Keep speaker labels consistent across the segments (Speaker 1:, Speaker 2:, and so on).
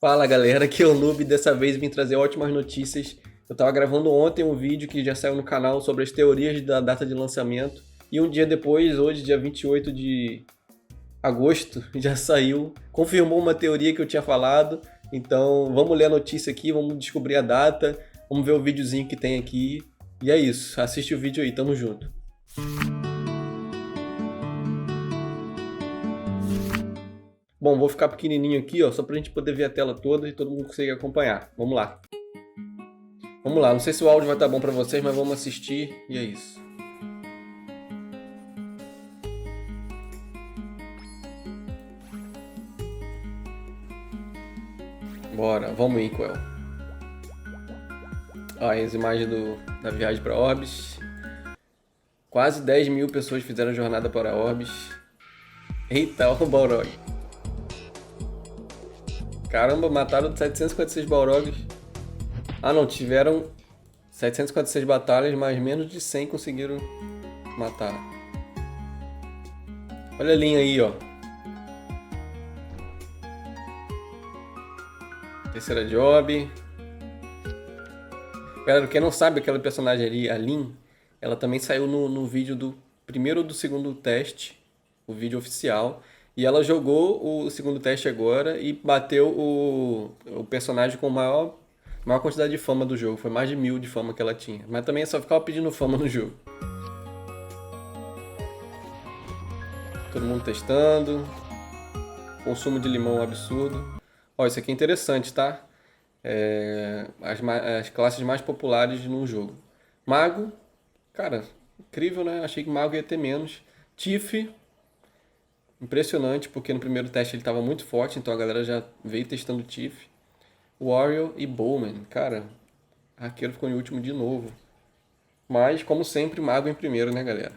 Speaker 1: Fala galera, aqui é o Noob. Dessa vez vim trazer ótimas notícias. Eu tava gravando ontem um vídeo que já saiu no canal sobre as teorias da data de lançamento. E um dia depois, hoje, dia 28 de agosto, já saiu. Confirmou uma teoria que eu tinha falado. Então vamos ler a notícia aqui, vamos descobrir a data, vamos ver o videozinho que tem aqui. E é isso, assiste o vídeo aí, tamo junto. Bom, vou ficar pequenininho aqui, ó, só pra gente poder ver a tela toda e todo mundo conseguir acompanhar. Vamos lá. Vamos lá, não sei se o áudio vai estar bom pra vocês, mas vamos assistir e é isso. Bora, vamos Inkwell. Ó, aí as imagens da viagem para Orbis. Quase 10 mil pessoas fizeram a jornada para Orbis. Eita, ó o Balrog. Caramba, mataram 756 Balrogs. Ah não, tiveram 756 batalhas, mas menos de 100 conseguiram matar. Olha a linha aí, ó. Terceira job. Galera, quem não sabe, aquela personagem ali, a Lyn, ela também saiu no vídeo do primeiro ou do segundo teste, o vídeo oficial. E ela jogou o segundo teste agora e bateu o personagem com maior quantidade de fama do jogo. Foi mais de 1000 de fama que ela tinha. Mas também só ficava pedindo fama no jogo. Todo mundo testando. Consumo de limão absurdo. Ó, isso aqui é interessante, tá? As classes mais populares no jogo. Mago, cara, incrível, né? Achei que Mago ia ter menos. Tiff, impressionante, porque no primeiro teste ele estava muito forte, então a galera já veio testando Tiff. Warrior e Bowman, cara, Arqueiro ficou em último de novo. Mas, como sempre, Mago em primeiro, né, galera?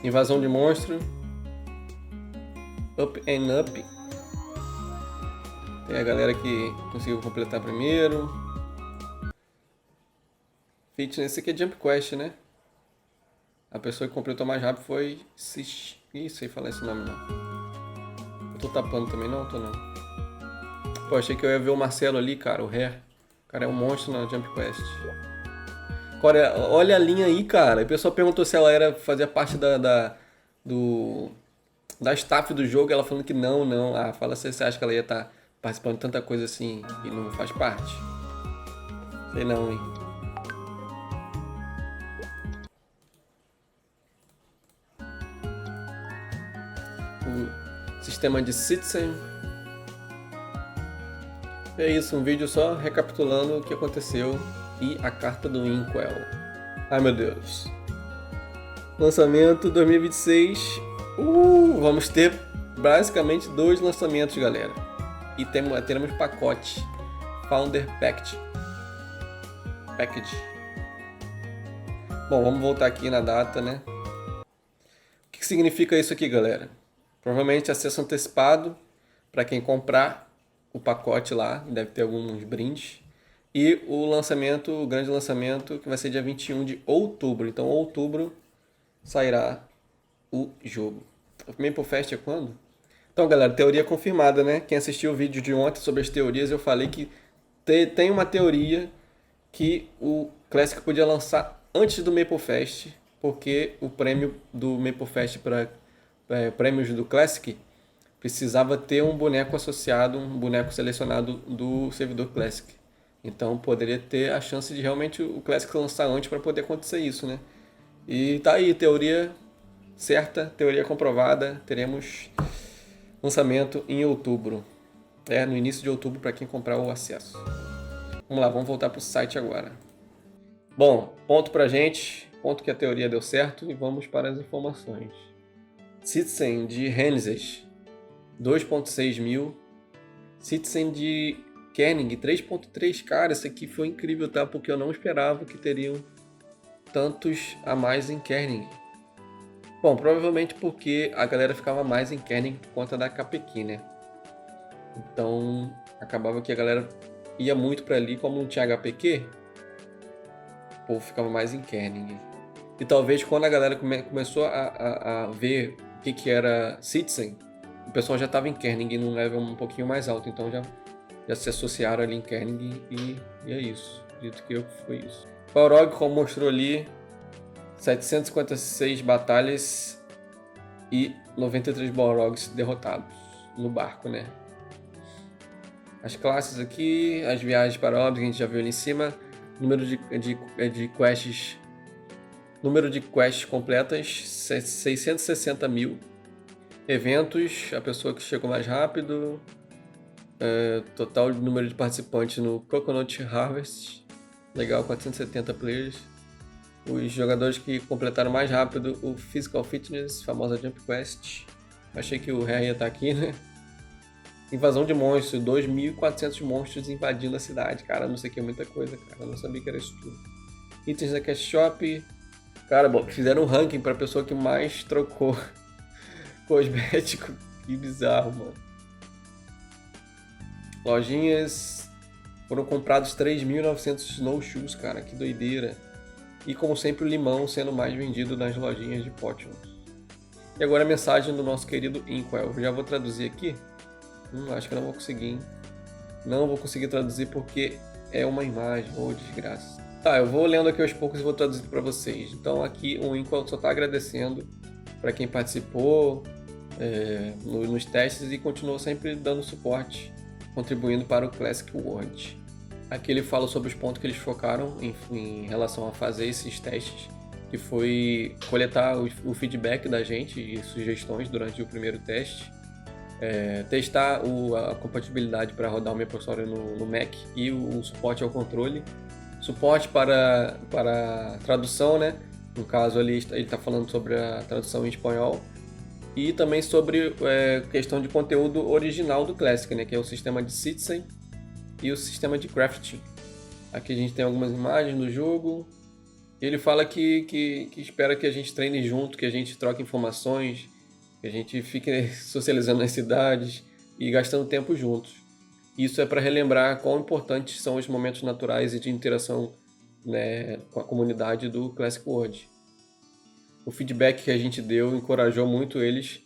Speaker 1: Invasão de monstro. Up and Up. Tem a galera que conseguiu completar primeiro. Fitness, esse aqui é Jump Quest, né? A pessoa que completou mais rápido foi... Ih, sei falar esse nome não. Eu tô tapando também, não? Tô não. Pô, achei que eu ia ver o Marcelo ali, cara, o Hair. O cara é um monstro na Jump Quest. Olha a linha aí, cara. A pessoa perguntou se ela fazia parte da staff do jogo. Ela falando que não. Ah, fala se você acha que ela ia estar participando de tanta coisa assim e não faz parte. Sei não, hein. O sistema de Citizen. É isso, um vídeo só recapitulando o que aconteceu e a carta do Inkwell. Ai meu Deus. Lançamento 2026. Vamos ter basicamente 2 lançamentos, galera. E teremos pacote Founder Package. Bom, vamos voltar aqui na data, né? O que significa isso aqui, galera? Provavelmente acesso antecipado para quem comprar o pacote lá, deve ter alguns brindes. E o grande lançamento, que vai ser dia 21 de outubro. Então, em outubro sairá o jogo. O Maple Fest é quando? Então, galera, teoria confirmada, né? Quem assistiu o vídeo de ontem sobre as teorias, eu falei que tem uma teoria que o Classic podia lançar antes do Maple Fest, porque o prêmio do Maple Fest para prêmios do Classic precisava ter um boneco associado, um boneco selecionado do servidor Classic. Então poderia ter a chance de realmente o Classic lançar antes para poder acontecer isso, né? E tá aí, teoria certa, teoria comprovada, teremos lançamento em outubro. No início de outubro para quem comprar o acesso. Vamos lá, vamos voltar para o site agora. Bom, ponto pra gente, ponto que a teoria deu certo e vamos para as informações. Citizen de Rennes, 2.6 mil. Citizen de Kerning, 3.3. Cara, esse aqui foi incrível, tá? Porque eu não esperava que teriam tantos a mais em Kerning. Bom, provavelmente porque a galera ficava mais em Kerning por conta da KPQ, né? Então, acabava que a galera ia muito pra ali, como não tinha HPQ, o povo ficava mais em Kerning. E talvez quando a galera começou a ver o que era Citizen, o pessoal já estava em Kerning num level um pouquinho mais alto, então já se associaram ali em Kerning e é isso. Acredito que foi isso. Balrog, como mostrou ali, 756 batalhas e 93 Balrogs derrotados no barco, né? As classes aqui, as viagens para Obra, que a gente já viu ali em cima, número de quests, número de quests completas, 660 mil. Eventos, a pessoa que chegou mais rápido, total número de participantes no Coconut Harvest, legal, 470 players. Os jogadores que completaram mais rápido o Physical Fitness, famosa Jump Quest. Achei que o Rare ia estar aqui, né? Invasão de monstros, 2.400 monstros invadindo a cidade. Cara, não sei o que é muita coisa, cara. Eu não sabia que era isso tudo. Itens da Cash Shop. Cara, bom, fizeram um ranking pra pessoa que mais trocou cosmético. Que bizarro, mano. Lojinhas. Foram comprados 3.900 snowshoes, cara. Que doideira. E como sempre, o limão sendo mais vendido nas lojinhas de potions. E agora a mensagem do nosso querido Inkwell. Eu já vou traduzir aqui. Acho que não vou conseguir, hein? Não vou conseguir traduzir porque é uma imagem. Oh, desgraça. Tá, eu vou lendo aqui aos poucos e vou traduzir para vocês. Então aqui o Inkwell só está agradecendo para quem participou nos testes e continuou sempre dando suporte, contribuindo para o Classic World. Aqui ele fala sobre os pontos que eles focaram em relação a fazer esses testes, que foi coletar o feedback da gente e sugestões durante o primeiro teste, testar a compatibilidade para rodar o MapleStory no Mac e o suporte ao controle, suporte para tradução, né? No caso ali ele está falando sobre a tradução em espanhol e também sobre questão de conteúdo original do Classic, né? Que é o sistema de Citizen e o sistema de crafting. Aqui a gente tem algumas imagens do jogo. Ele fala que espera que a gente treine junto, que a gente troque informações, que a gente fique socializando nas cidades e gastando tempo juntos. Isso é para relembrar quão importantes são os momentos naturais e de interação, né, com a comunidade do Classic World. O feedback que a gente deu encorajou muito eles,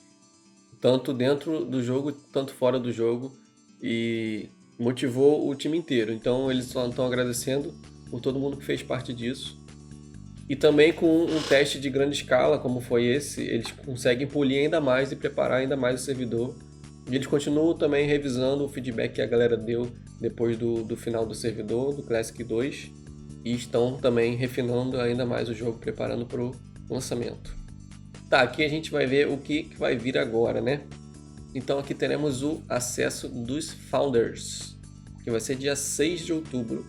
Speaker 1: tanto dentro do jogo, tanto fora do jogo, e motivou o time inteiro. Então eles só estão agradecendo por todo mundo que fez parte disso. E também com um teste de grande escala, como foi esse, eles conseguem polir ainda mais e preparar ainda mais o servidor. E eles continuam também revisando o feedback que a galera deu depois do final do servidor, do Classic 2. E estão também refinando ainda mais o jogo, preparando para o lançamento. Tá, aqui a gente vai ver o que vai vir agora, né? Então aqui teremos o acesso dos Founders, que vai ser dia 6 de outubro.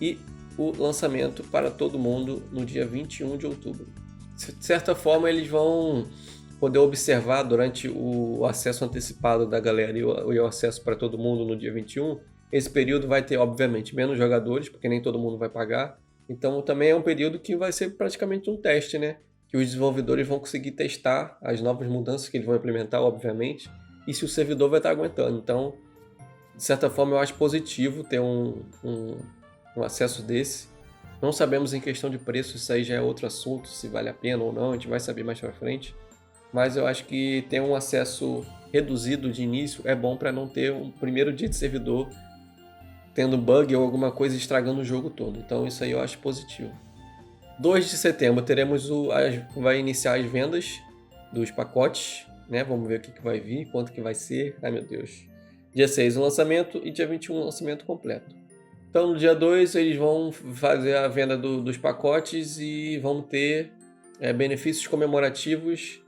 Speaker 1: E o lançamento para todo mundo no dia 21 de outubro. De certa forma, eles vão poder observar durante o acesso antecipado da galera e o acesso para todo mundo no dia 21. Esse período vai ter, obviamente, menos jogadores, porque nem todo mundo vai pagar. Então, também é um período que vai ser praticamente um teste, né? Que os desenvolvedores vão conseguir testar as novas mudanças que eles vão implementar, obviamente, e se o servidor vai estar aguentando. Então, de certa forma, eu acho positivo ter um acesso desse. Não sabemos em questão de preço, isso aí já é outro assunto, se vale a pena ou não, a gente vai saber mais pra frente. Mas eu acho que ter um acesso reduzido de início é bom para não ter um primeiro dia de servidor tendo bug ou alguma coisa estragando o jogo todo. Então isso aí eu acho positivo. 2 de setembro teremos vai iniciar as vendas dos pacotes, né? Vamos ver o que vai vir, quanto que vai ser. Ai meu Deus. Dia 6 o lançamento e dia 21 o lançamento completo. Então no dia 2 eles vão fazer a venda dos pacotes e vão ter benefícios comemorativos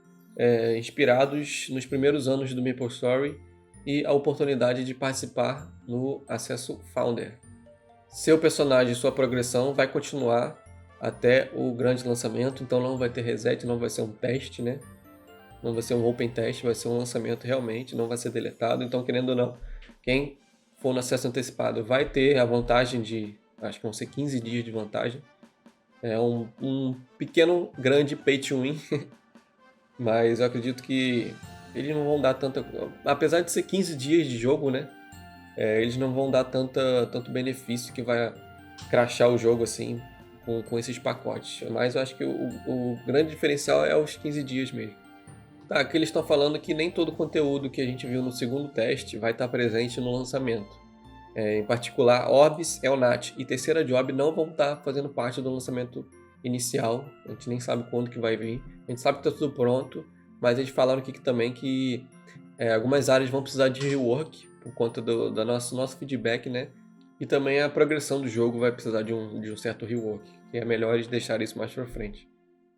Speaker 1: inspirados nos primeiros anos do MapleStory e a oportunidade de participar no acesso Founder. Seu personagem e sua progressão vai continuar até o grande lançamento, então não vai ter reset, não vai ser um teste, né? Não vai ser um open test, vai ser um lançamento realmente, não vai ser deletado. Então, querendo ou não, quem for no acesso antecipado vai ter a vantagem de, acho que vão ser 15 dias de vantagem. É um pequeno, grande pay to win, mas eu acredito que eles não vão dar tanta... Apesar de ser 15 dias de jogo, né? Eles não vão dar tanto benefício que vai crashar o jogo assim com esses pacotes. Mas eu acho que o grande diferencial é os 15 dias mesmo. Tá, aqui eles estão falando que nem todo o conteúdo que a gente viu no segundo teste vai estar presente no lançamento. Em particular, Orbs, Elnat e Terceira Job não vão estar fazendo parte do lançamento inicial. A gente nem sabe quando que vai vir. A gente sabe que está tudo pronto, mas eles falaram aqui também que algumas áreas vão precisar de rework por conta do nosso feedback, né? E também a progressão do jogo vai precisar de um certo rework. E é melhor eles deixarem isso mais pra frente.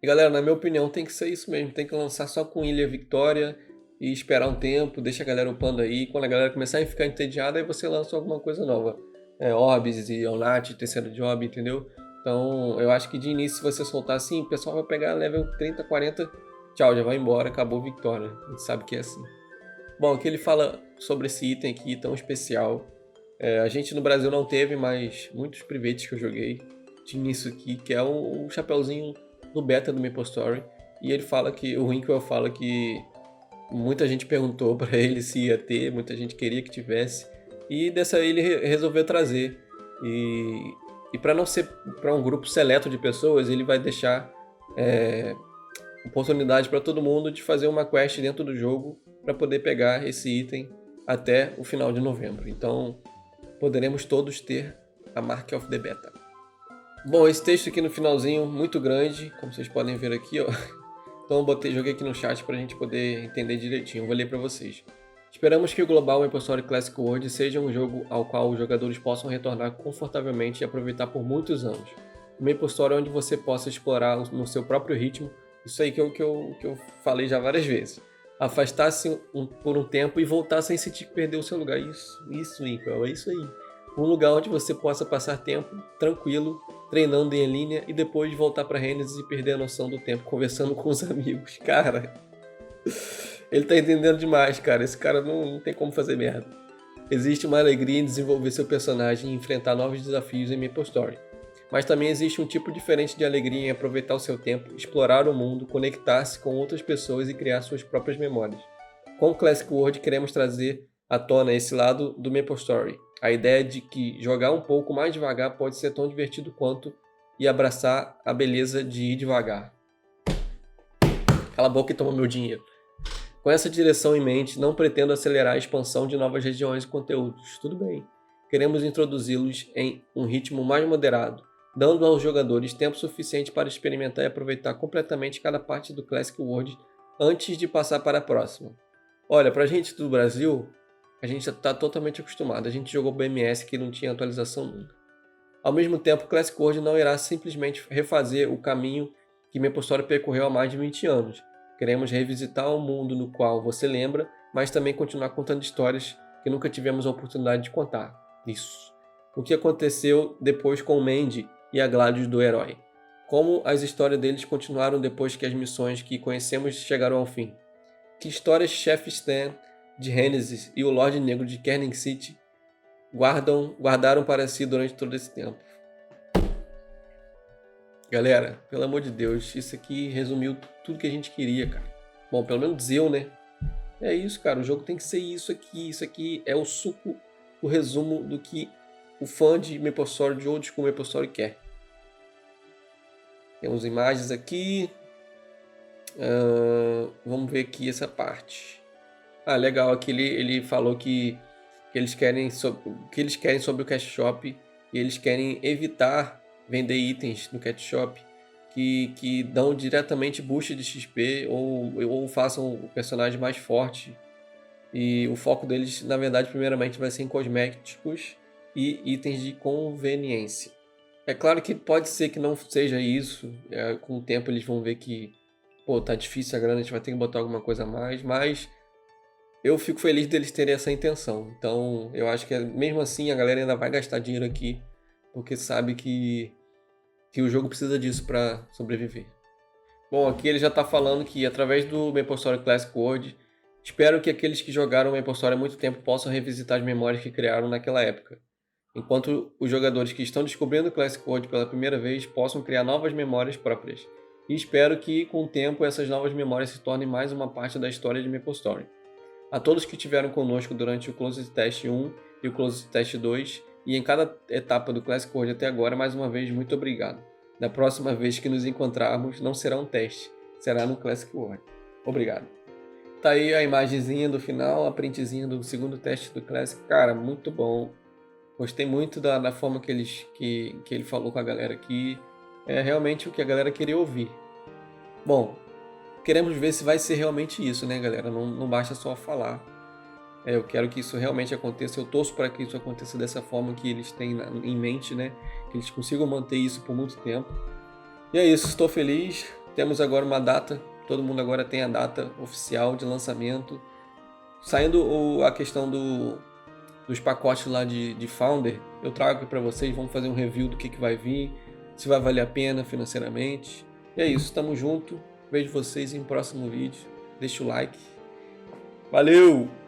Speaker 1: E galera, na minha opinião, tem que ser isso mesmo. Tem que lançar só com Ilha Victoria e esperar um tempo, deixa a galera upando aí. Quando a galera começar a ficar entediada, aí você lança alguma coisa nova. Orbs e Elnat, Terceira Job, entendeu? Então, eu acho que de início, se você soltar assim, o pessoal vai pegar level 30, 40, tchau, já vai embora, acabou a Victoria. A gente sabe que é assim. Bom, aqui ele fala sobre esse item aqui tão especial. A gente no Brasil não teve, mas muitos privates que eu joguei tinha isso aqui, que é o chapeuzinho do beta do MapleStory. E ele fala que, o Winkle fala que muita gente perguntou para ele se ia ter, muita gente queria que tivesse. E dessa aí ele resolveu trazer. E para não ser para um grupo seleto de pessoas, ele vai deixar oportunidade para todo mundo de fazer uma quest dentro do jogo para poder pegar esse item até o final de novembro. Então, poderemos todos ter a Mark of the Beta. Bom, esse texto aqui no finalzinho, muito grande, como vocês podem ver aqui, ó. Então eu joguei aqui no chat para a gente poder entender direitinho. Eu vou ler para vocês. Esperamos que o Global MapleStory Classic World seja um jogo ao qual os jogadores possam retornar confortavelmente e aproveitar por muitos anos. O MapleStory é onde você possa explorar no seu próprio ritmo. Isso aí que eu falei já várias vezes. Afastar-se por um tempo e voltar sem sentir que perdeu o seu lugar. Isso, Incal, é isso aí. Um lugar onde você possa passar tempo tranquilo, treinando em linha e depois voltar para Genesis e perder a noção do tempo, conversando com os amigos. Cara, ele tá entendendo demais, cara. Esse cara não tem como fazer merda. Existe uma alegria em desenvolver seu personagem e enfrentar novos desafios em MapleStory. Mas também existe um tipo diferente de alegria em aproveitar o seu tempo, explorar o mundo, conectar-se com outras pessoas e criar suas próprias memórias. Com o Classic World queremos trazer à tona esse lado do MapleStory. A ideia de que jogar um pouco mais devagar pode ser tão divertido quanto e abraçar a beleza de ir devagar. Cala a boca e toma meu dinheiro. Com essa direção em mente, não pretendo acelerar a expansão de novas regiões e conteúdos. Tudo bem. Queremos introduzi-los em um ritmo mais moderado, dando aos jogadores tempo suficiente para experimentar e aproveitar completamente cada parte do Classic World antes de passar para a próxima. Olha, pra gente do Brasil, a gente está totalmente acostumado. A gente jogou BMS que não tinha atualização nunca. Ao mesmo tempo, Classic World não irá simplesmente refazer o caminho que MapleStory percorreu há mais de 20 anos. Queremos revisitar um mundo no qual você lembra, mas também continuar contando histórias que nunca tivemos a oportunidade de contar. Isso. O que aconteceu depois com o Mandy e a Gladius do Herói. Como as histórias deles continuaram depois que as missões que conhecemos chegaram ao fim. Que histórias Chef Stan de Genesis e o Lorde Negro de Kerning City guardaram para si durante todo esse tempo. Galera, pelo amor de Deus, isso aqui resumiu tudo que a gente queria, cara. Bom, pelo menos eu, né? É isso, cara, o jogo tem que ser isso aqui. Isso aqui é o suco, o resumo do que o fã de MapleStory, de Old School MapleStory quer. Temos imagens aqui. Vamos ver aqui essa parte. Legal, aqui ele falou que eles querem sobre o Cash Shop e eles querem evitar vender itens no Cash Shop que dão diretamente boost de XP ou façam o personagem mais forte. E o foco deles, na verdade, primeiramente vai ser em cosméticos e itens de conveniência. É claro que pode ser que não seja isso. Com o tempo eles vão ver que tá difícil a grana, a gente vai ter que botar alguma coisa a mais, mas eu fico feliz deles terem essa intenção. Então, eu acho que mesmo assim a galera ainda vai gastar dinheiro aqui, porque sabe que o jogo precisa disso para sobreviver. Bom, aqui ele já está falando que através do MapleStory Classic World, espero que aqueles que jogaram MapleStory há muito tempo possam revisitar as memórias que criaram naquela época, enquanto os jogadores que estão descobrindo o Classic World pela primeira vez possam criar novas memórias próprias. E espero que, com o tempo, essas novas memórias se tornem mais uma parte da história de MapleStory. A todos que estiveram conosco durante o Closed Test 1 e o Closed Test 2, e em cada etapa do Classic World até agora, mais uma vez, muito obrigado. Da próxima vez que nos encontrarmos, não será um teste, será no Classic World. Obrigado. Tá aí a imagenzinha do final, a printzinha do segundo teste do Classic. Cara, muito bom. Gostei muito da forma que ele falou com a galera aqui. É realmente o que a galera queria ouvir. Bom, queremos ver se vai ser realmente isso, né, galera? Não basta só falar. Eu quero que isso realmente aconteça. Eu torço para que isso aconteça dessa forma que eles têm em mente, né? Que eles consigam manter isso por muito tempo. E é isso, estou feliz. Temos agora uma data. Todo mundo agora tem a data oficial de lançamento. Saindo a questão dos pacotes lá de Founder, eu trago aqui para vocês. Vamos fazer um review do que vai vir, se vai valer a pena financeiramente. E é isso, estamos juntos. Vejo vocês em um próximo vídeo. Deixa o like. Valeu!